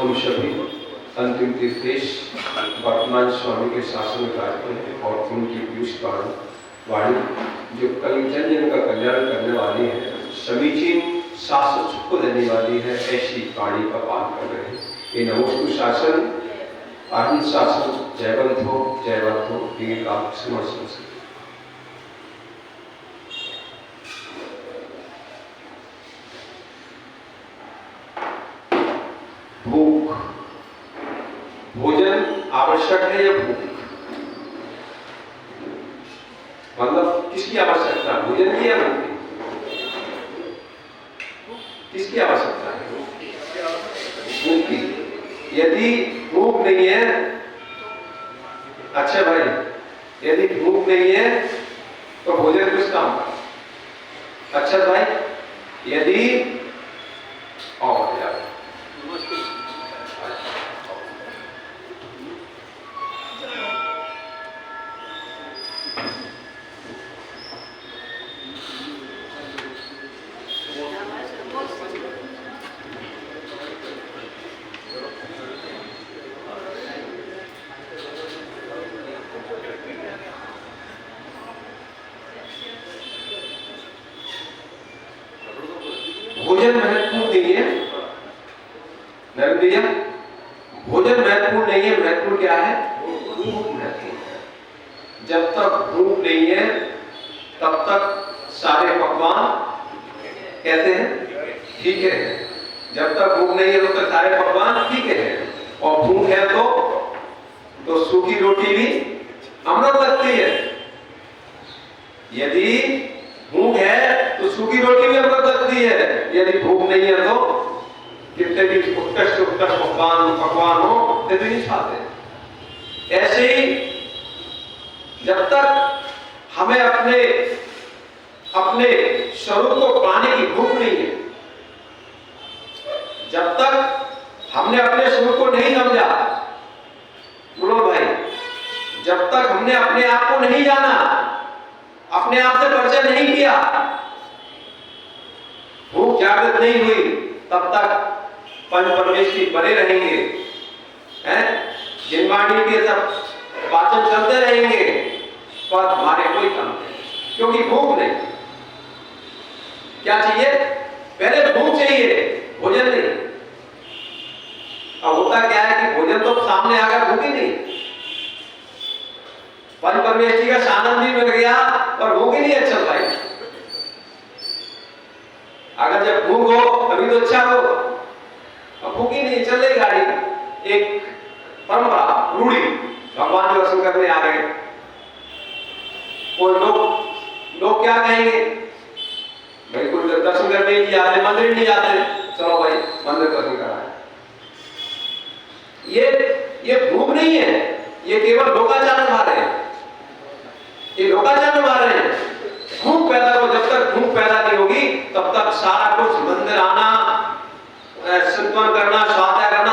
हम सभी अंतिम तीर्थेश वर्तमान स्वामी के शासन में कार्य हैं और उनकी पीयूष वाणी जो कल जन जन का कल्याण करने वाली है, समीचीन शासन सबको देने वाली है, ऐसी वाणी का पालन कर रहे हैं। ये नमोस्तु शासन, आनंद शासन, जयवंत हो, ये आप समझ सकते। भूख, भोजन आवश्यक है या भूख? मतलब किसकी आवश्यकता है, भोजन की या भूख की? किसकी आवश्यकता है? भूख की। यदि भूख नहीं है, अच्छा भाई, यदि भूख नहीं है तो भोजन किस काम का? अच्छा भाई, यदि और यार भोजन महत्वपूर्ण नहीं है, भोजन महत्वपूर्ण नहीं है, महत्वपूर्ण क्या है? भूख महत्वपूर्ण है। जब तक भूख नहीं है तब तक सारे पकवान कहते हैं ठीक है, जब तक भूख नहीं है तब तक सारे पकवान ठीक है, और भूख है तो सूखी रोटी भी अमृत लगती है। यदि भूख है तो सूखी रोटी भी अमृत लगती है, यदि भूख नहीं है तो कितने भी उत्कृष्ट पकवान हो तो नहीं खाते। ऐसे ही जब तक हमें अपने स्वरूप को पाने की भूख नहीं है, जब तक हमने अपने स्वरूप को नहीं समझा, बोलो भाई, जब तक हमने अपने आप को नहीं जाना, अपने आप से परिचय नहीं किया, भूख जागृत नहीं हुई, तब तक पंच परमेश्वरी बने रहेंगे, जिनवाणी के सब वाचन चलते रहेंगे, पर हमारे कोई काम नहीं, क्योंकि भूख नहीं। क्या चाहिए? पहले भूख चाहिए, भोजन नहीं। अब होता क्या है कि भोजन तो सामने आ गया, भूख ही नहीं, पंच परमेश्वरी का सानंद भी मिल गया और भूख ही नहीं अच्छा भाई। अगर जब भूख हो तभी तो अच्छा हो, अब भूख ही नहीं, चल रही गाड़ी, एक परंपरा रूढ़ी, भगवान के दर्शन करने आ गए, और लोग क्या कहेंगे भाई, कोई दर्शन करने नहीं जाते, मंदिर नहीं जाते, चलो भाई मंदिर दर्शन कराए। ये भूख नहीं है, ये केवल लोकाचार निभा रहे हैं, ये लोकाचार निभा रहे हैं। भूख पैदा हो, जब तक भूख पैदा नहीं होगी तब तक सारा कुछ मंदिर आना, चिंतन करना, स्वाध्याय करना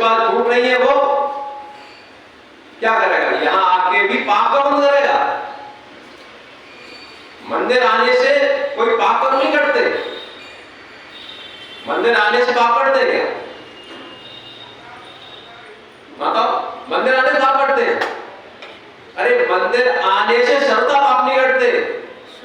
पास भूख नहीं है वो क्या करेगा? यहां आके भी पाप का बंद करेगा। मंदिर आने से कोई पाप कर्म नहीं करते। मंदिर आने से पाप करते क्या? मतलब मंदिर आने से पाप करते हैं? अरे मंदिर आने से सर्वथा पाप नहीं करते।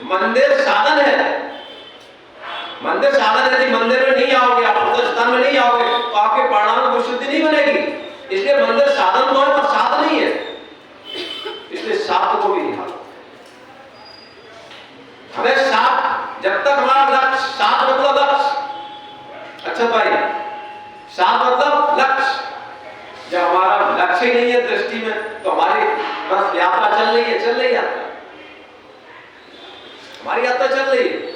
मंदिर साधन है। मंदिर साधन है। मंदिर में नहीं आओगे, आप प्रतिष्ठान में नहीं आओगे तो आपके परिणाम में शुद्धि नहीं बनेगी। इसलिए मंदिर साधन तो है पर साध नहीं है। इसलिए साध को भी निकालो। हमें साध, जब तक हमारा लक्ष्य, साध मतलब लक्ष्य। अच्छा भाई, साध मतलब लक्ष्य। जब हमारा लक्ष्य ही नहीं है दृष्टि में तो हमारी बस यात्रा चल रही है, चल रही यात्रा, हमारी यात्रा चल रही है।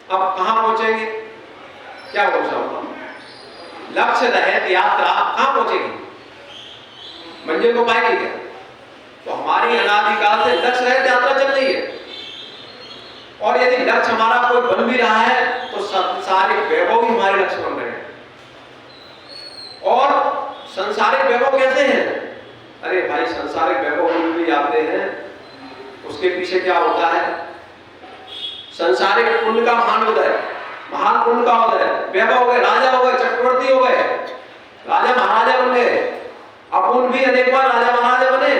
अब कहां पहुंचेंगे? क्या पहुंचा होगा? लक्ष्य रहित यात्रा कहां पहुंचेगी? मंजिल को पाएगी क्या? तो हमारी अनादिकाल से लक्ष्य रहित यात्रा चल रही है। और यदि लक्ष्य हमारा कोई बन भी रहा है तो संसारिक वैभव भी हमारे लक्ष्य बन रहे हैं। और संसारिक वैभव कैसे हैं? अरे भाई, संसारिक वैभव भी आते हैं, उसके पीछे क्या होता है? संसारिक पुण्य का महान उदय, महान पुण्य का उदय, वैभव हो गए, राजा हो गए, चक्रवर्ती हो गए, राजा महाराजा बन गए। अपन भी अनेक बार राजा महाराजा बने।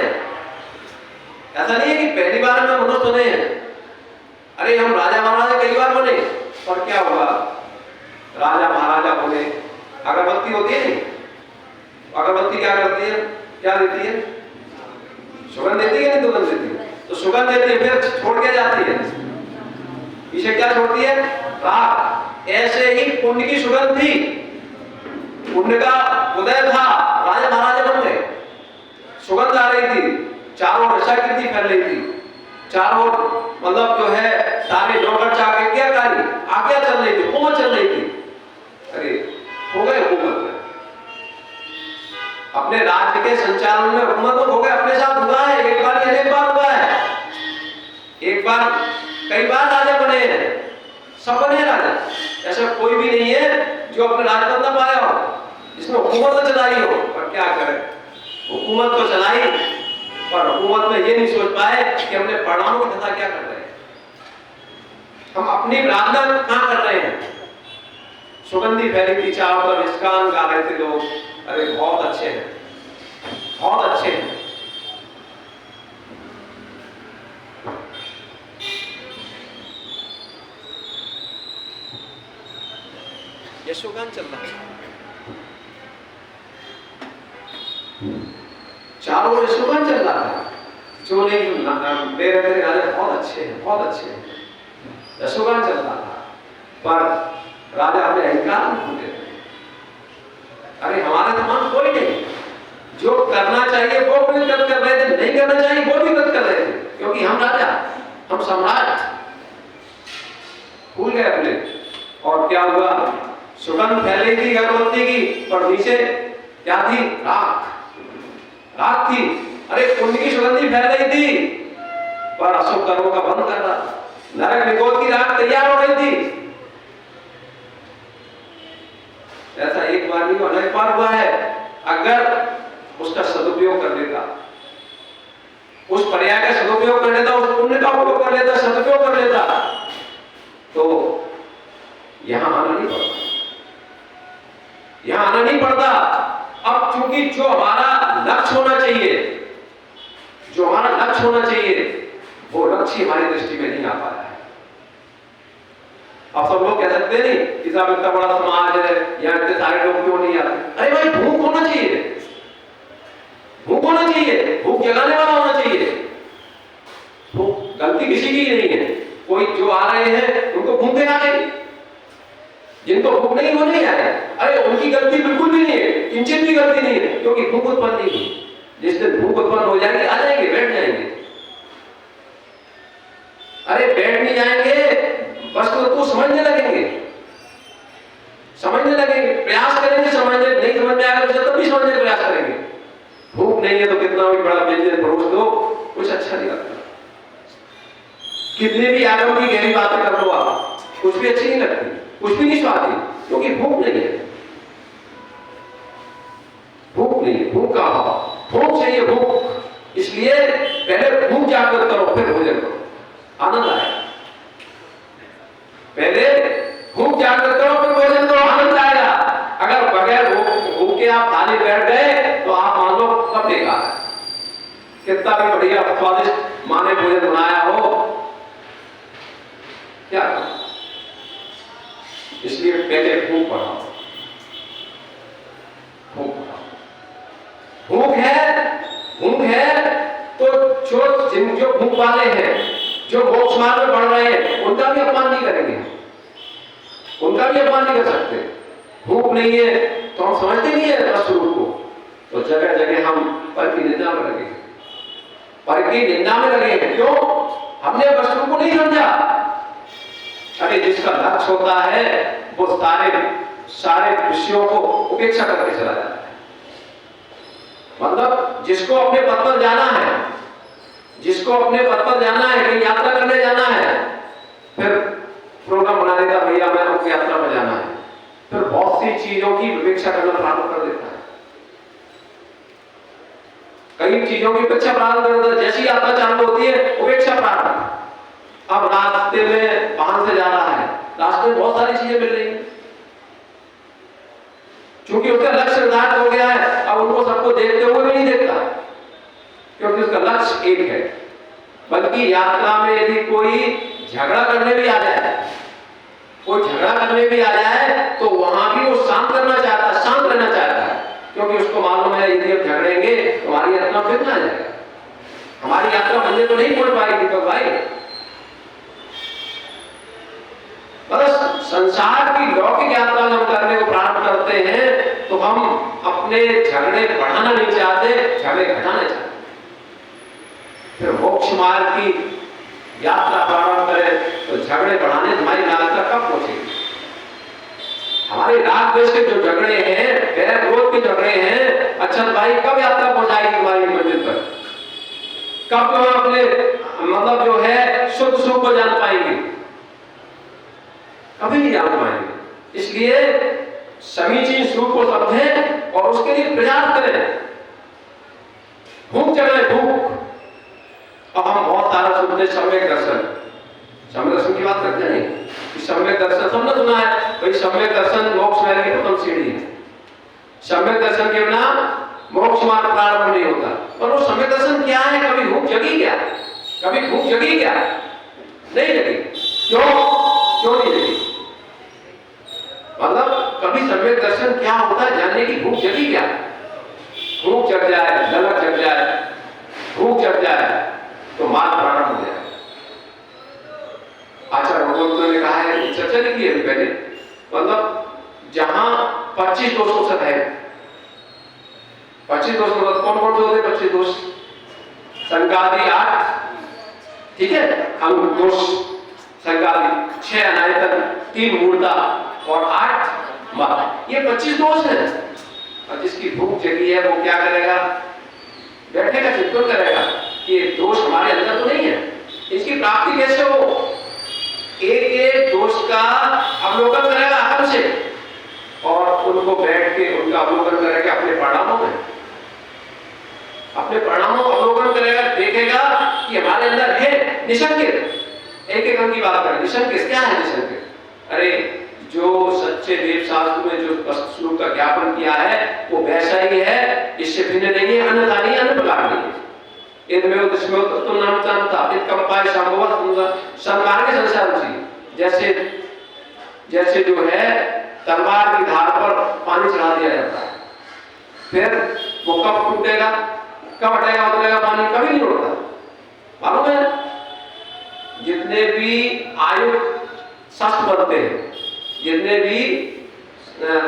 ऐसा नहीं है कि पहली बार में मनुष्य बने हैं। अरे हम राजा महाराजा कई बार बने। और क्या हुआ? राजा महाराजा बने, अगरबत्ती होती है नहीं? अगरबत्ती क्या करती है? क्या देती है? सुगंध देती है, नहीं दुगंध देती है? तो सुगंध देती है, फिर छोड़ के जाती है, पीछे क्या छोड़ती है? राख। ऐसे ही पुण्य की सुगंध थी, पुण्य का उदय था, राजा महाराजा बन गए। सुगंध आ रही थी, चारों रक्षा कीर्ति फैल रही थी, चारों मतलब जो है सारे नौकर चाकर क्या कार्य आज्ञा चल रही थी, हुकूमत चल रही थी। अरे हो गए हुकूमत में, अपने राज्य के संचालन में हुकूमत हो गए। अपने साथ हुआ है, एक बार अनेक बार हुआ है। एक बार कई बार राजा बने हैं, सब बने राजा। ऐसा कोई भी नहीं है जो अपने राज बन ना पाया हो, जिसने हुकूमत तो चलाई हो। पर क्या करें, हुकूमत तो चलाई पर हुकूमत में ये नहीं सोच पाए कि हमने परिणामों की कथा क्या कर रहे हैं, हम अपनी प्रार्थना कहां कर रहे हैं। सुगंधी फैली थी चारों तरफ, इसकान गा रहे थे लोग। अरे बहुत अच्छे हैं, बहुत अच्छे हैं। यशोगान चल रहा है, चारों यशोगान चल रहा है। जो नहीं मेरे गाने बहुत अच्छे हैं, बहुत अच्छे हैं, यशोगान चल रहा था। पर राजा अपने अहंकार में भूले। अरे हमारे समान कोई नहीं, जो करना चाहिए वो भी गलत कर रहे थे, नहीं करना चाहिए वो भी गलत कर रहे थे, क्योंकि हम राजा, हम सम्राट भूल गए अपने। और क्या हुआ? सुगंध फैली थी अगरबत्ती की, पर नीचे क्या थी? राख, राख थी। अरे पुण्य की सुगंधी फैल रही थी पर अशुभ कर्मों का बंद कर रहा। नरक निकोद की राख तैयार हो रही थी। ऐसा एक बार नहीं, अनेक बार हुआ है। अगर उसका सदुपयोग कर लेता, उस पर्याय का सदुपयोग कर लेता, उस पुण्य का उपयोग कर लेता, सदुपयोग कर लेता, तो यहां आना नहीं पड़ता, यहां आना नहीं पड़ता। अब चूंकि जो हमारा लक्ष्य होना चाहिए, जो हमारा लक्ष्य होना चाहिए, वो लक्ष्य हमारी दृष्टि में नहीं आ पाया है। अब सब लोग कह सकते नहीं कि साहब इतना बड़ा समाज है, यहाँ इतने सारे लोग क्यों नहीं आते? अरे भाई, भूख होना चाहिए, भूख होना चाहिए, भूख जगाने वाला होना चाहिए। भूख गलती किसी की नहीं है। कोई जो आ रहे हैं उनको भूखे आ गए, जिनको भूख नहीं वो नहीं आए। अरे उनकी गलती बिल्कुल भी नहीं है, किंचित भी गलती नहीं है, क्योंकि भूख उत्पन्न नहीं हुई। जिस दिन भूख उत्पन्न हो जाएगी, आ जाएंगे, बैठ जाएंगे। अरे बैठ नहीं जाएंगे, बस तो समझने लगेंगे, समझने लगेंगे, प्रयास करेंगे, समझने नहीं समझ में आएगा तो तब भी समझने का प्रयास करेंगे। भूख नहीं है तो कितना भी बड़ा व्यंजन परोस दो, कुछ अच्छा नहीं लगता। कितनी भी आगम की गहरी बातें कर लो आप, कुछ भी अच्छी नहीं लगती, कुछ भी नहीं स्वादी, क्योंकि भूख नहीं है। भूख का भाव, भूख चाहिए भूख, इसलिए पहले भूख जागृत करो फिर भोजन करो, आनंद आएगा। पहले भूख जागृत करो फिर भोजन करो, आनंद आएगा। अगर बगैर भूख के आप थाली बैठ गए तो आप मान लो सब बेकार है, कितना भी बढ़िया स्वादिष्ट माँ ने भोजन बनाया हो, क्या करें? इसलिए पहले भूख बढ़ाओ, भूख बढ़ाओ। भूख है तो जो भूख वाले हैं, जो मोक्ष मार्ग में बढ़ रहे हैं, उनका भी अपमान नहीं करेंगे, उनका भी अपमान नहीं कर सकते। भूख नहीं है तो हम समझते नहीं है वस्तु को, तो जगह जगह हम पर की निंदा में लगे, पर की निंदा में लगे हैं। क्यों? हमने वस्तु को नहीं समझा। अरे जिसका लक्ष्य होता है वो सारे विषयों को उपेक्षा करके चला जाता है। मतलब जिसको अपने पद पर जाना है, जिसको अपने पद पर जाना है, कहीं यात्रा करने जाना है, फिर प्रोग्राम बना देता, भैया मैं आपको यात्रा पर जाना है, फिर बहुत सी चीजों की उपेक्षा करना प्रारंभ कर देता है, कई चीजों की उपेक्षा प्रारंभ कर देता है। जैसी यात्रा चालू होती है उपेक्षा प्रारंभ। अब रास्ते में वाहन से जा रहा है, रास्ते में बहुत सारी चीजें मिल रही हैं, क्योंकि उसका लक्ष्य निर्धारित हो गया है। अब उनको सबको देखते हुए भी नहीं देखता, क्योंकि उसका लक्ष्य एक है। बल्कि यात्रा में यदि कोई झगड़ा करने भी आ जाए, कोई झगड़ा करने भी आ जाए तो वहां भी वो शांत करना चाहता है, शांत रहना चाहता है, क्योंकि उसको मालूम है यदि हम झगड़ेंगे तो हमारी यात्रा फिर ना आ जाएगा, हमारी यात्रा मंजिल तो नहीं पहुंच पाएगी। तो भाई बस संसार की लौकिक यात्रा हम करने को प्रारंभ करते हैं तो हम अपने झगड़े बढ़ाना नहीं चाहते, झगड़े घटाना चाहते। फिर मोक्ष मार्ग की यात्रा प्रारंभ करें तो झगड़े बढ़ाने हमारी यात्रा कब पहुंचेगी? हमारे राग द्वेष के जो झगड़े हैं, बैर विरोध के झगड़े हैं, अच्छा भाई कब यात्रा पहुंचाएगी हमारी मंजिल पर? कब हम अपने मतलब जो है शुद्ध सुख को जान पाएंगे? कभी नहीं जान पाएंगे। इसलिए समीचीन स्वरूप को समझें और उसके लिए प्रयास करें। भूख जगाए भूख। अब हम बहुत सारा सुनते सम्यक दर्शन, सम्यक दर्शन की बात करते नहीं कि सम्यक दर्शन सबने सुना है भाई, सम्यक दर्शन मोक्ष मार्ग की प्रथम सीढ़ी है। सम्यक दर्शन के बिना मोक्ष मार्ग प्रारंभ नहीं होता। पर वो सम्यक दर्शन क्या है? कभी भूख जगी क्या? कभी भूख जगी क्या? नहीं जगी। क्यों नहीं जगी? मतलब कभी सम्यक दर्शन क्या होता है जानने की भूख जगी क्या? भूख जग जाए, ललक जग जाए, भूख जग जाए तो मार्ग प्रारंभ हो जाए। आचार्य भगवंत ने कहा है, चर्चा नहीं की है पहले, मतलब जहां 25 दोषों से है, 25 दोष मतलब कौन कौन से होते हैं 25 दोष? संगादि 8, ठीक है, अंग दोष संगादि 6 अनायतन, 3 मूर्ता और 8 मत, ये 25 दोष है। और जिसकी भूख जगी है वो क्या करेगा? बैठेगा, चिंतन करेगा कि ये दोष हमारे अंदर तो नहीं है, इसकी प्राप्ति कैसे हो? एक एक दोष का अवलोकन करेगा अहम से, और उनको बैठ के उनका अवलोकन करेगा अपने परिणामों में, अपने परिणामों का अवलोकन करेगा, देखेगा कि हमारे अंदर है निशंकित। एक एक अंग की बात करें, निशंकित क्या है? निशंकित अरे जो सच्चे देव शास्त्र में जो स्वरूप का ज्ञापन किया है वो वैसा ही है, इससे भिन्न नहीं है, अन्यथा नहीं, अन्य प्रकार नहीं है। इनमें दशमें तो नाम जानता इत कंपाय संभव संमार्ग संसार उसी जैसे जो है तलवार की धार पर पानी चढ़ा दिया जाता है, फिर वो कब टूटेगा, कब हटेगा, उतरेगा पानी? कभी नहीं उठता। मालूम है जितने भी आयु शस्त्र बनते हैं, जितने भी